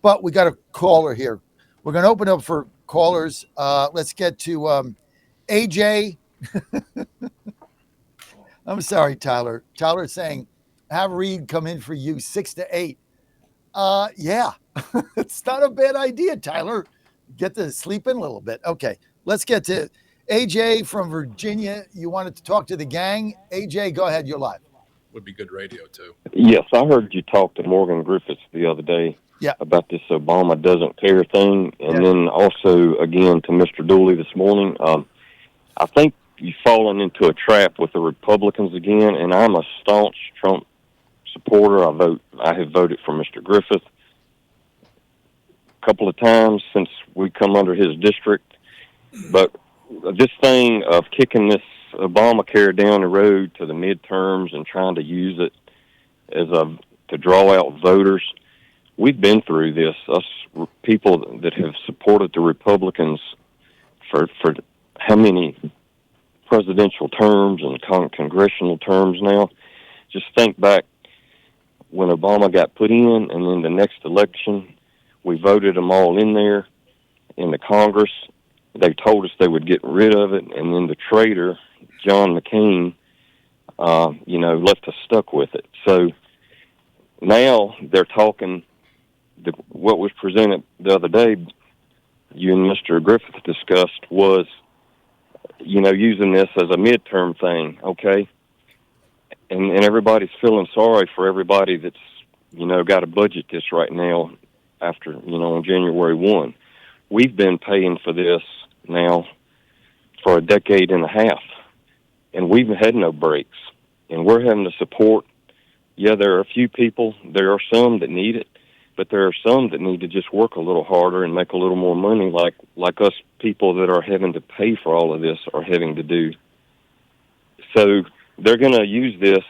But we got a caller here. We're going to open up for callers. Let's get to AJ. I'm sorry, Tyler. Tyler's saying, have Reed come in for you 6 to 8. Yeah, it's not a bad idea, Tyler. Get to sleep in a little bit. Okay, let's get to AJ from Virginia. You wanted to talk to the gang. AJ, go ahead. You're live. Would be good radio, too. Yes, I heard you talk to Morgan Griffiths the other day about this Obama doesn't care thing. And then also, again, to Mr. Dooley this morning, I think you've fallen into a trap with the Republicans again, and I'm a staunch Trump supporter. I have voted for Mr. Griffith a couple of times since we come under his district. But this thing of kicking this Obamacare down the road to the midterms and trying to use it to draw out voters, we've been through this. Us people that have supported the Republicans for how many presidential terms and congressional terms now. Just think back when Obama got put in, and then the next election, we voted them all in there in the Congress. They told us they would get rid of it, and then the traitor, John McCain, left us stuck with it. So now they're talking, what was presented the other day, you and Mr. Griffith discussed, was, using this as a midterm thing, okay? And everybody's feeling sorry for everybody that's, got to budget this right now after, on January 1. We've been paying for this now for a decade and a half, and we've had no breaks. And we're having to support, there are a few people, there are some that need it, but there are some that need to just work a little harder and make a little more money, like us people that are having to pay for all of this are having to do. So they're going to use this,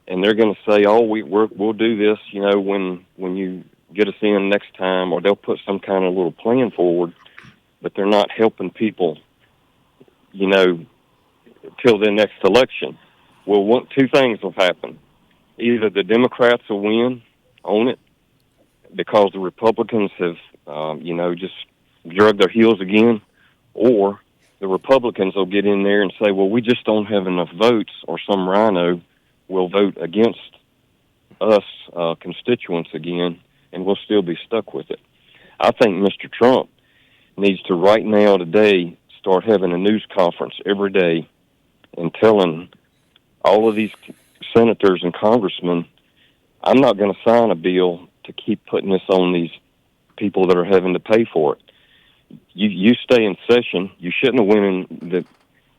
and they're going to say, "Oh, we'll do this," when you get us in next time, or they'll put some kind of little plan forward, but they're not helping people, till the next election. Well, two things will happen: either the Democrats will win on it because the Republicans have, just drug their heels again, or the Republicans will get in there and say, well, we just don't have enough votes, or some rhino will vote against us constituents again, and we'll still be stuck with it. I think Mr. Trump needs to right now, today, start having a news conference every day and telling all of these senators and congressmen, I'm not going to sign a bill to keep putting this on these people that are having to pay for it. You stay in session. You shouldn't have went in.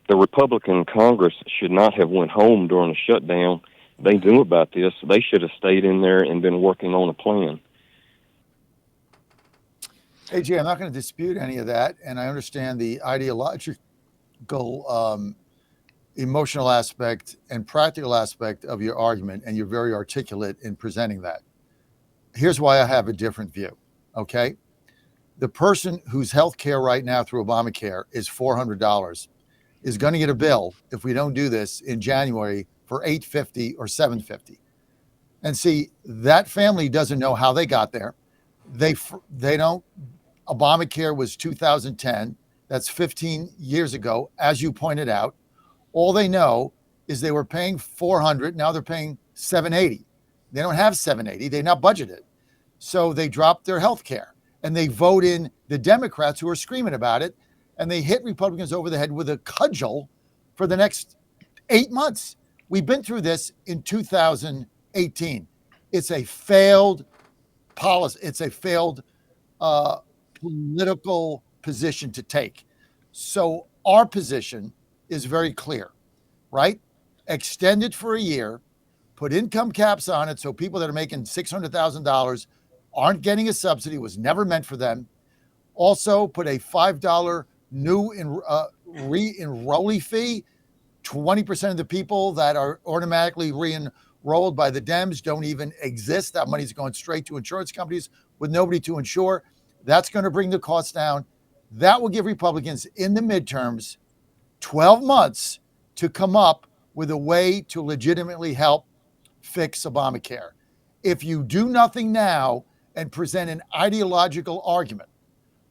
The Republican Congress should not have went home during the shutdown. They knew about this. They should have stayed in there and been working on a plan. AJ, I'm not going to dispute any of that, and I understand the ideological, emotional aspect and practical aspect of your argument, and you're very articulate in presenting that. Here's why I have a different view, okay? The person whose health care right now through Obamacare is $400 is going to get a bill, if we don't do this, in January for $850 or $750. And see, that family doesn't know how they got there. They don't. Obamacare was 2010. That's 15 years ago, as you pointed out. All they know is they were paying $400. Now they're paying $780. They don't have $780. They're not budgeted. So they dropped their health care, and they vote in the Democrats who are screaming about it, and they hit Republicans over the head with a cudgel for the next 8 months. We've been through this in 2018. It's a failed policy. It's a failed political position to take. So our position is very clear, right? Extend it for a year, put income caps on it so people that are making $600,000 aren't getting a subsidy, was never meant for them. Also put a $5 new re-enrollee fee. 20% of the people that are automatically re-enrolled by the Dems don't even exist. That money's going straight to insurance companies with nobody to insure. That's going to bring the costs down. That will give Republicans in the midterms 12 months to come up with a way to legitimately help fix Obamacare. If you do nothing now, and present an ideological argument.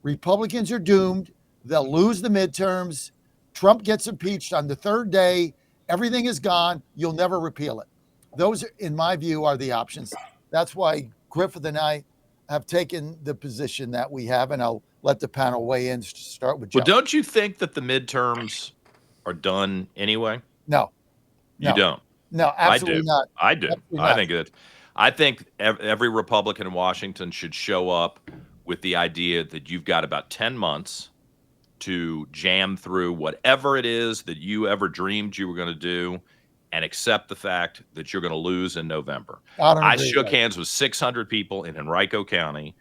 Republicans are doomed. They'll lose the midterms. Trump gets impeached on the third day. Everything is gone. You'll never repeal it. Those, in my view, are the options. That's why Griffith and I have taken the position that we have, and I'll let the panel weigh in. To start with Joe. Well, don't you think that the midterms are done anyway? No. You don't? No, absolutely not. I do. Absolutely I not. think that I think every Republican in Washington should show up with the idea that you've got about 10 months to jam through whatever it is that you ever dreamed you were going to do and accept the fact that you're going to lose in November. I shook hands with 600 people in Henrico County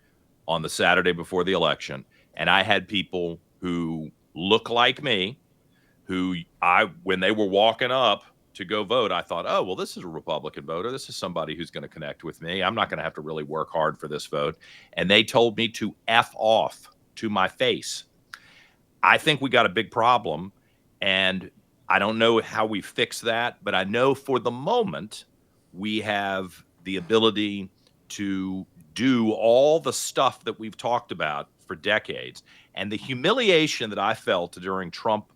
on the Saturday before the election, and I had people who look like me, who when they were walking up to go vote, I thought, oh, well, this is a Republican voter. This is somebody who's going to connect with me. I'm not going to have to really work hard for this vote. And they told me to F off to my face. I think we got a big problem, and I don't know how we fix that, but I know for the moment we have the ability to do all the stuff that we've talked about for decades. And the humiliation that I felt during Trump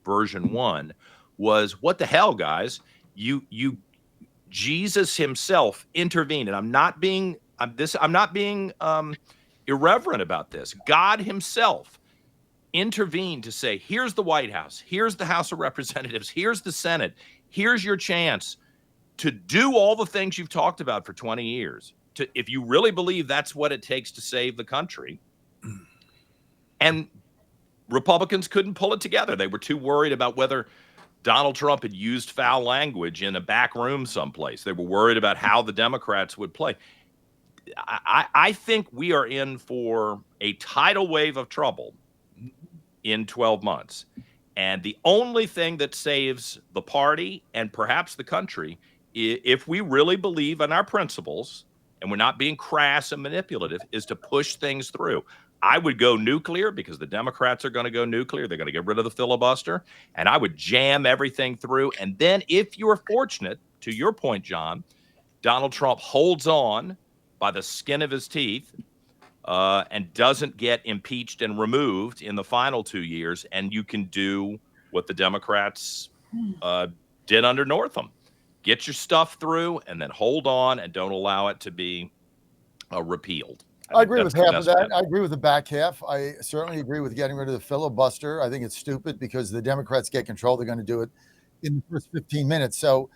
version 1, was, what the hell, guys? Jesus himself intervened, and I'm not being irreverent about this. God himself intervened to say, here's the White House, here's the House of Representatives, here's the Senate, here's your chance to do all the things you've talked about for 20 years. If you really believe that's what it takes to save the country. And Republicans couldn't pull it together. They were too worried about whether Donald Trump had used foul language in a back room someplace. They were worried about how the Democrats would play. I think we are in for a tidal wave of trouble in 12 months. And the only thing that saves the party and perhaps the country, if we really believe in our principles and we're not being crass and manipulative, is to push things through. I would go nuclear because the Democrats are going to go nuclear. They're going to get rid of the filibuster, and I would jam everything through. And then if you're fortunate, to your point, John, Donald Trump holds on by the skin of his teeth and doesn't get impeached and removed in the final 2 years, and you can do what the Democrats did under Northam. Get your stuff through and then hold on and don't allow it to be repealed. I agree with half of that. I agree with the back half. I certainly agree with getting rid of the filibuster. I think it's stupid because the Democrats get control. They're going to do it in the first 15 minutes. So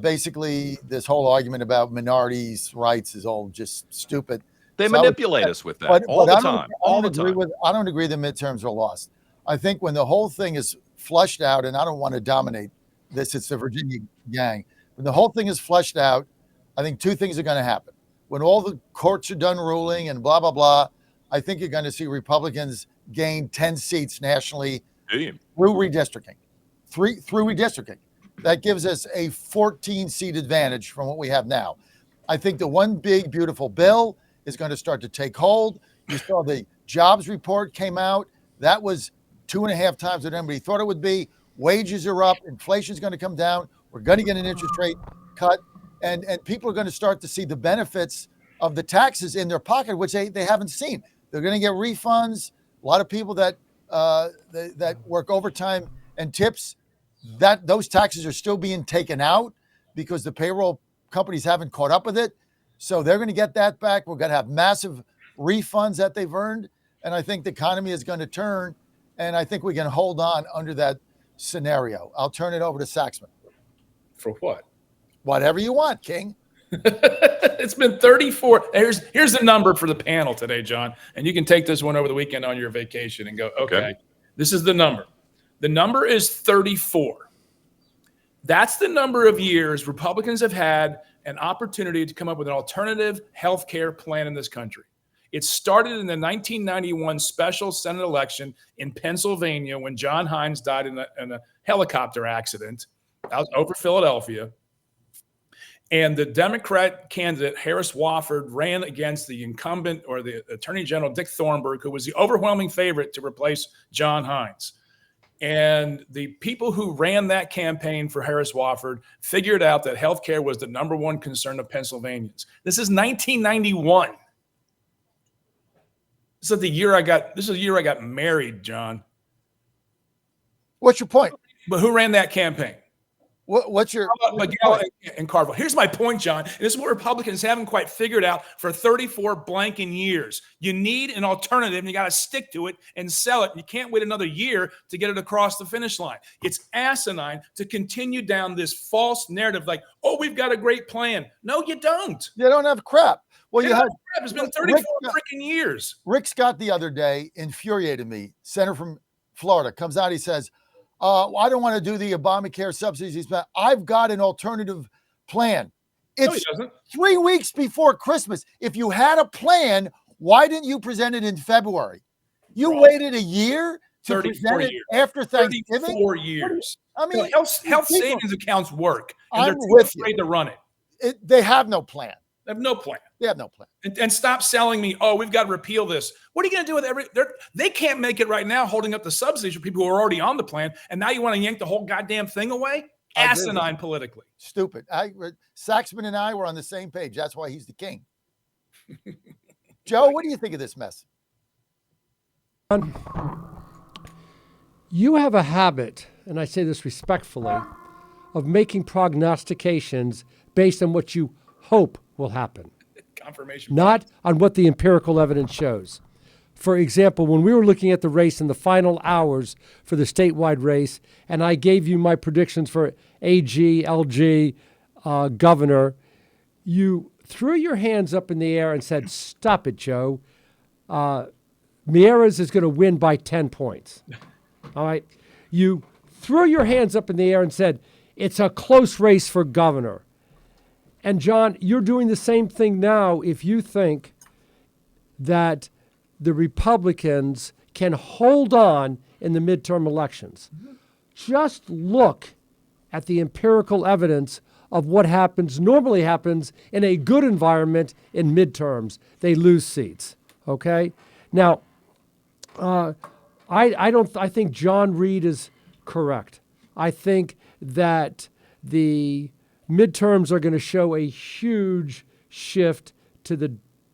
basically, this whole argument about minorities' rights is all just stupid. They manipulate us with that all the time. I don't agree the midterms are lost. I think when the whole thing is flushed out, and I don't want to dominate this, it's the Virginia gang. When the whole thing is flushed out, I think two things are going to happen. When all the courts are done ruling and blah, blah, blah, I think you're going to see Republicans gain 10 seats nationally through redistricting. Through redistricting. That gives us a 14-seat advantage from what we have now. I think the one big, beautiful bill is going to start to take hold. You saw the jobs report came out. That was 2.5 times what everybody thought it would be. Wages are up. Inflation is going to come down. We're going to get an interest rate cut. And people are going to start to see the benefits of the taxes in their pocket, which they haven't seen. They're going to get refunds. A lot of people that work overtime and tips, those taxes are still being taken out because the payroll companies haven't caught up with it. So they're going to get that back. We're going to have massive refunds that they've earned. And I think the economy is going to turn. And I think we can hold on under that scenario. I'll turn it over to Saxman. For what? Whatever you want, King. It's been 34. Here's the number for the panel today, John. And you can take this one over the weekend on your vacation and go, okay. This is the number. The number is 34. That's the number of years Republicans have had an opportunity to come up with an alternative health care plan in this country. It started in the 1991 special Senate election in Pennsylvania when John Hines died in a helicopter accident out over Philadelphia. And the Democrat candidate, Harris Wofford, ran against the incumbent or the Attorney General, Dick Thornburgh, who was the overwhelming favorite to replace John Hines. And the people who ran that campaign for Harris Wofford figured out that healthcare was the number one concern of Pennsylvanians. This is 1991. This is the year I got married, John. What's your point? But who ran that campaign? What's your Miguel and Carville? Here's my point, John. And this is what Republicans haven't quite figured out for 34 blanking years. You need an alternative, and you got to stick to it and sell it. You can't wait another year to get it across the finish line. It's asinine to continue down this false narrative like, oh, we've got a great plan. No, you don't. You don't have crap. Well, you have crap. It's been 34 freaking years. Rick Scott the other day infuriated me. Senator from Florida comes out. He says, I don't want to do the Obamacare subsidies. I've got an alternative plan. It's 3 weeks before Christmas. If you had a plan, why didn't you present it in February? You waited a year to present it after Thanksgiving? 34 years. I mean, health savings accounts work. And I'm they're too afraid to run it. They have no plan. They have no plan. They have no plan. And stop selling me, oh, we've got to repeal this. What are you going to do with they can't make it right now holding up the subsidies for people who are already on the plan. And now you want to yank the whole goddamn thing away? Asinine politically. Stupid. Saxman and I were on the same page. That's why he's the king. Joe, what do you think of this mess? You have a habit, and I say this respectfully, of making prognostications based on what you hope will happen. Confirmation. Not on what the empirical evidence shows. For example, when we were looking at the race in the final hours for the statewide race, and I gave you my predictions for AG, LG, governor, you threw your hands up in the air and said, stop it, Joe. Mieres is going to win by 10 points. All right. You threw your hands up in the air and said, it's a close race for governor. And John, you're doing the same thing now if you think that the Republicans can hold on in the midterm elections. Just look at the empirical evidence of what normally happens in a good environment in midterms. They lose seats, okay? Now, I think John Reed is correct. I think that the midterms are going to show a huge shift to the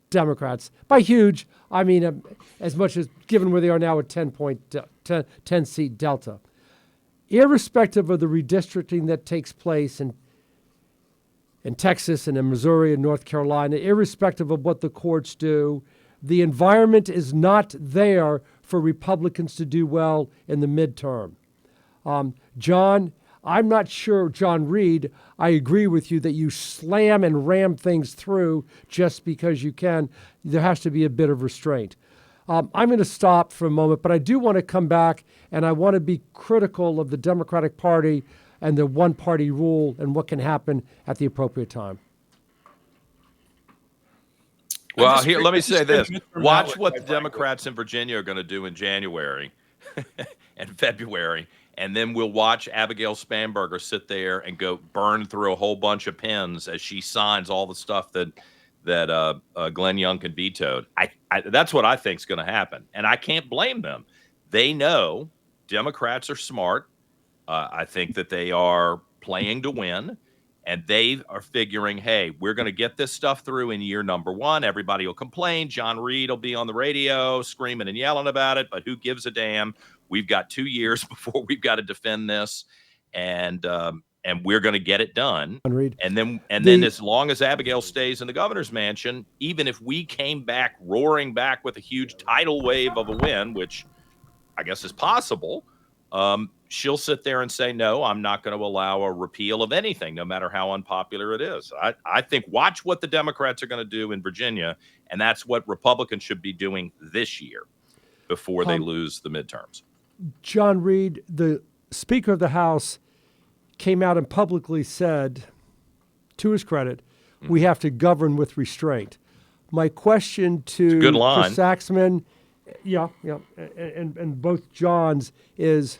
Democrats. By huge, I mean as much as given where they are now at 10 seat delta. Irrespective of the redistricting that takes place in Texas and in Missouri and North Carolina, irrespective of what the courts do, the environment is not there for Republicans to do well in the midterm. John, I'm not sure, John Reed, I agree with you that you slam and ram things through just because you can. There has to be a bit of restraint. I'm going to stop for a moment, but I do want to come back, and I want to be critical of the Democratic Party and the one-party rule and what can happen at the appropriate time. Well, here, let me say this. Watch what the Democrats in Virginia are going to do in January and February. And then we'll watch Abigail Spanberger sit there and go burn through a whole bunch of pens as she signs all the stuff that Glenn Youngkin vetoed. That's what I think is going to happen. And I can't blame them. They know Democrats are smart. I think that they are playing to win. And they are figuring, hey, we're going to get this stuff through in year number one. Everybody will complain. John Reed will be on the radio screaming and yelling about it. But who gives a damn? We've got 2 years before we've got to defend this, and we're going to get it done. And then as long as Abigail stays in the governor's mansion, even if we came back roaring back with a huge tidal wave of a win, which I guess is possible, she'll sit there and say, no, I'm not going to allow a repeal of anything, no matter how unpopular it is. I think watch what the Democrats are going to do in Virginia, and that's what Republicans should be doing this year before they lose the midterms. John Reed, the Speaker of the House, came out and publicly said, to his credit, we have to govern with restraint. My question to Chris Saxman, and both Johns is,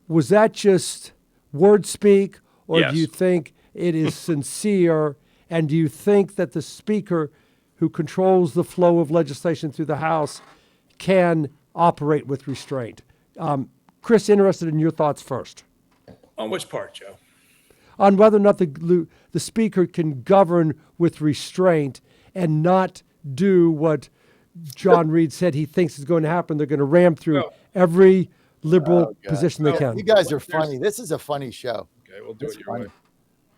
was that just word speak, or do you think it is sincere? And do you think that the Speaker, who controls the flow of legislation through the House, can operate with restraint? Chris, interested in your thoughts first. On which part, Joe? On whether or not the speaker can govern with restraint and not do what John Reed said he thinks is going to happen. They're going to ram through every liberal position they can. You guys are funny. This is a funny show. Okay, we'll do it your way.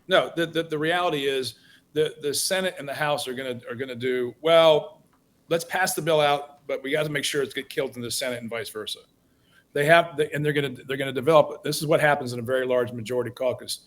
No, the reality is the Senate and the House are gonna do well. Let's pass the bill out, but we got to make sure it's get killed in the Senate and vice versa. They're gonna develop. This is what happens in a very large majority caucus.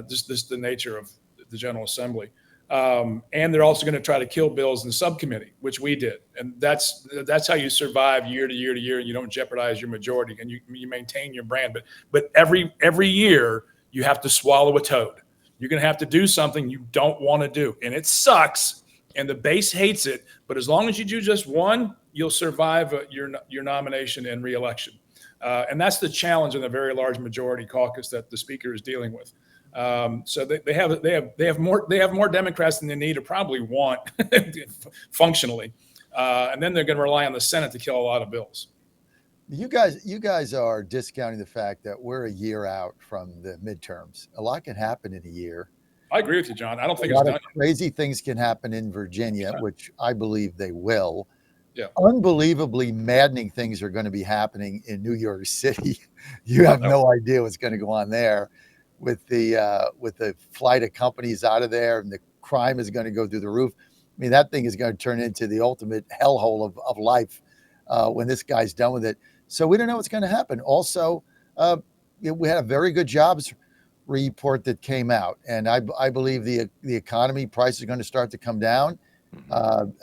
This the nature of the General Assembly. And they're also going to try to kill bills in the subcommittee, which we did. And that's how you survive year to year to year. And you don't jeopardize your majority and you maintain your brand. But every year you have to swallow a toad. You're going to have to do something you don't want to do. And it sucks. And the base hates it. But as long as you do just one, you'll survive your nomination and reelection. And that's the challenge in a very large majority caucus that the speaker is dealing with. So they have more Democrats than they need or probably want functionally, and then they're going to rely on the Senate to kill a lot of bills. You guys are discounting the fact that we're a year out from the midterms. A lot can happen in a year. I agree with you, John. I don't think a it's lot done of crazy things can happen in Virginia, which I believe they will. Yeah. Unbelievably maddening things are going to be happening in New York City. You have no idea what's going to go on there. With the flight of companies out of there, and the crime is going to go through the roof. I mean, that thing is going to turn into the ultimate hellhole of life when this guy's done with it. So we don't know what's going to happen. Also, we had a very good jobs report that came out, and I believe the economy prices are going to start to come down.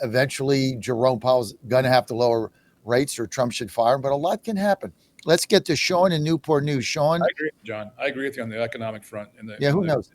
Eventually, Jerome Powell's going to have to lower rates, or Trump should fire him. But a lot can happen. Let's get to Sean in Newport News. Sean. I agree, John. I agree with you on the economic front. Who knows?